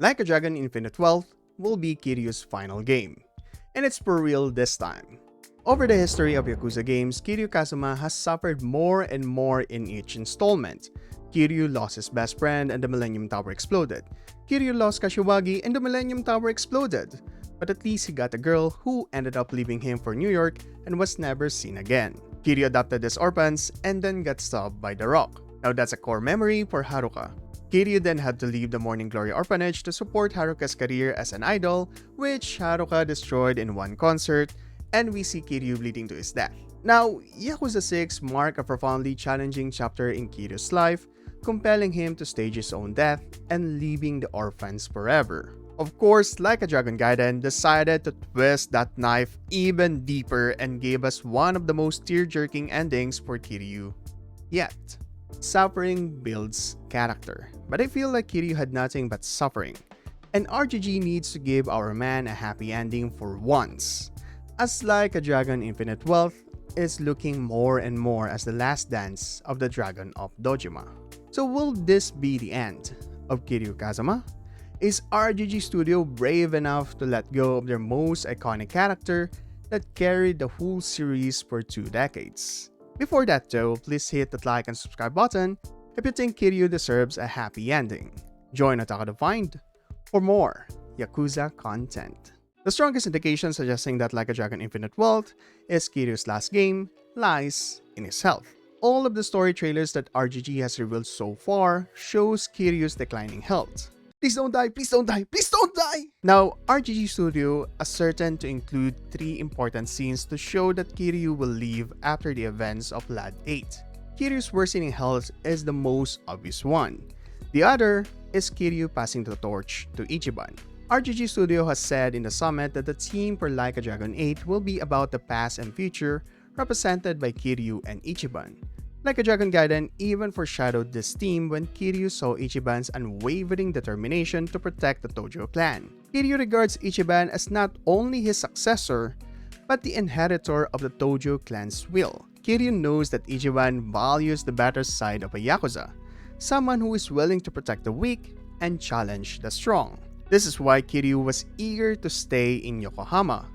Like a Dragon Infinite Wealth will be Kiryu's final game, and it's for real this time. Over the history of Yakuza games, Kiryu Kazuma has suffered more and more in each installment. Kiryu lost his best friend and the Millennium Tower exploded. Kiryu lost Kashiwagi and the Millennium Tower exploded. But at least he got a girl who ended up leaving him for New York and was never seen again. Kiryu adopted his orphans and then got stabbed by the rock. Now that's a core memory for Haruka. Kiryu then had to leave the Morning Glory orphanage to support Haruka's career as an idol, which Haruka destroyed in one concert, and we see Kiryu bleeding to his death. Now, Yakuza 6 marked a profoundly challenging chapter in Kiryu's life, compelling him to stage his own death and leaving the orphans forever. Of course, Like a Dragon Gaiden decided to twist that knife even deeper and gave us one of the most tear-jerking endings for Kiryu yet. Suffering builds character, but I feel like Kiryu had nothing but suffering. An RGG needs to give our man a happy ending for once. As Like a Dragon Infinite Wealth is looking more and more as the last dance of the Dragon of Dojima. So will this be the end of Kiryu Kazuma? Is RGG Studio brave enough to let go of their most iconic character that carried the whole series for 2 decades? Before that though, please hit that like and subscribe button if you think Kiryu deserves a happy ending. Join Otaku to find for more Yakuza content. The strongest indication suggesting that Like a Dragon Infinite Wealth is Kiryu's last game lies in his health. All of the story trailers that RGG has revealed so far shows Kiryu's declining health. Please don't die, please don't die, please don't die! Now, RGG Studio is certain to include 3 important scenes to show that Kiryu will leave after the events of LAD 8. Kiryu's worsening health is the most obvious one. The other is Kiryu passing the torch to Ichiban. RGG Studio has said in the summit that the theme for Like a Dragon 8 will be about the past and future represented by Kiryu and Ichiban. Like a Dragon Gaiden even foreshadowed this theme when Kiryu saw Ichiban's unwavering determination to protect the Tojo clan. Kiryu regards Ichiban as not only his successor, but the inheritor of the Tojo clan's will. Kiryu knows that Ichiban values the better side of a Yakuza, someone who is willing to protect the weak and challenge the strong. This is why Kiryu was eager to stay in Yokohama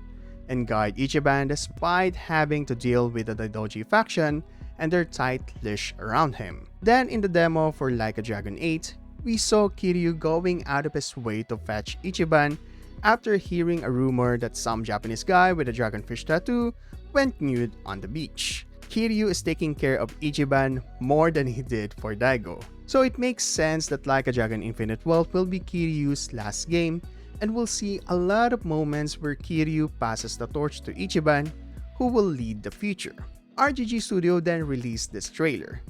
and guide Ichiban despite having to deal with the Daidoji faction and their tight leash around him. Then in the demo for Like a Dragon 8, we saw Kiryu going out of his way to fetch Ichiban after hearing a rumor that some Japanese guy with a dragonfish tattoo went nude on the beach. Kiryu is taking care of Ichiban more than he did for Daigo. So it makes sense that Like a Dragon Infinite Wealth will be Kiryu's last game, and we'll see a lot of moments where Kiryu passes the torch to Ichiban, who will lead the future. RGG Studio then released this trailer,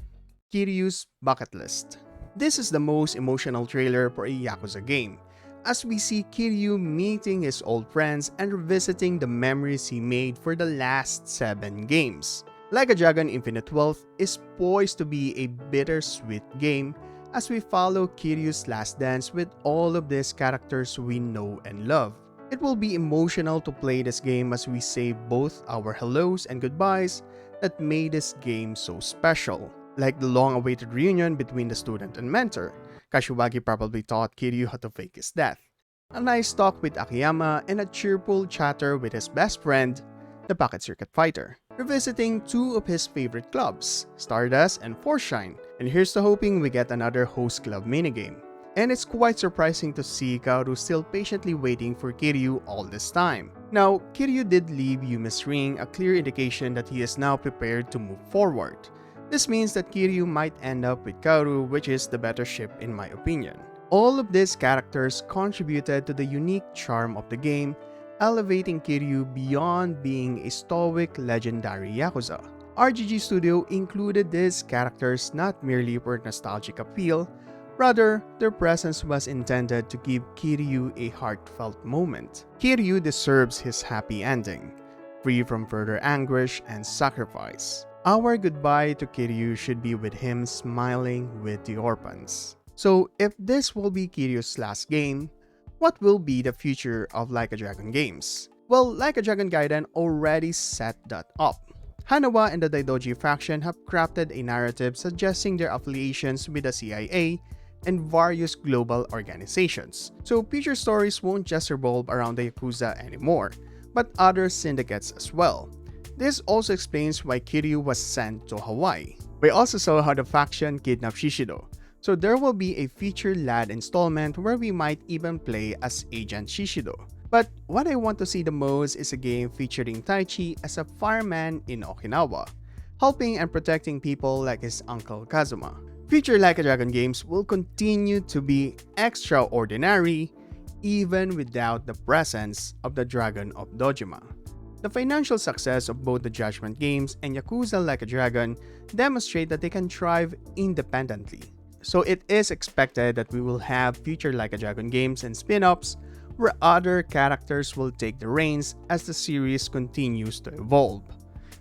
Kiryu's Bucket List. This is the most emotional trailer for a Yakuza game, as we see Kiryu meeting his old friends and revisiting the memories he made for the last 7 games. Like a Dragon Infinite Wealth is poised to be a bittersweet game as we follow Kiryu's last dance with all of these characters we know and love. It will be emotional to play this game as we say both our hellos and goodbyes that made this game so special. Like the long-awaited reunion between the student and mentor, Kashiwagi probably taught Kiryu how to fake his death. A nice talk with Akiyama and a cheerful chatter with his best friend, the Pocket Circuit Fighter. Revisiting 2 of his favorite clubs, Stardust and Forshine. And here's to hoping we get another host club minigame. And it's quite surprising to see Kaoru still patiently waiting for Kiryu all this time. Now, Kiryu did leave Yumi's ring, a clear indication that he is now prepared to move forward. This means that Kiryu might end up with Kaoru, which is the better ship in my opinion. All of these characters contributed to the unique charm of the game, elevating Kiryu beyond being a stoic legendary Yakuza. RGG Studio included these characters not merely for nostalgic appeal, rather, their presence was intended to give Kiryu a heartfelt moment. Kiryu deserves his happy ending, free from further anguish and sacrifice. Our goodbye to Kiryu should be with him smiling with the orphans. So if this will be Kiryu's last game, what will be the future of Like a Dragon games? Well, Like a Dragon Gaiden already set that up. Hanawa and the Daidoji faction have crafted a narrative suggesting their affiliations with the CIA and various global organizations. So future stories won't just revolve around the Yakuza anymore, but other syndicates as well. This also explains why Kiryu was sent to Hawaii. We also saw how the faction kidnapped Shishido, so there will be a future lad installment where we might even play as Agent Shishido. But what I want to see the most is a game featuring Taichi as a fireman in Okinawa, helping and protecting people like his uncle Kazuma. Future Like a Dragon games will continue to be extraordinary even without the presence of the Dragon of Dojima. The financial success of both the Judgment games and Yakuza Like a Dragon demonstrate that they can thrive independently. So it is expected that we will have future Like a Dragon games and spin-offs where other characters will take the reins as the series continues to evolve.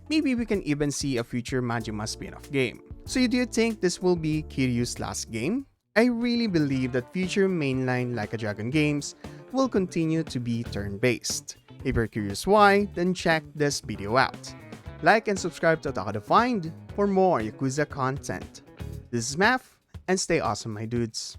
Maybe we can even see a future Majima spin-off game. So do you think this will be Kiryu's last game? I really believe that future mainline Like a Dragon games will continue to be turn-based. If you're curious why, then check this video out. Like and subscribe to Otaku Find for more Yakuza content. This is Math, and stay awesome my dudes.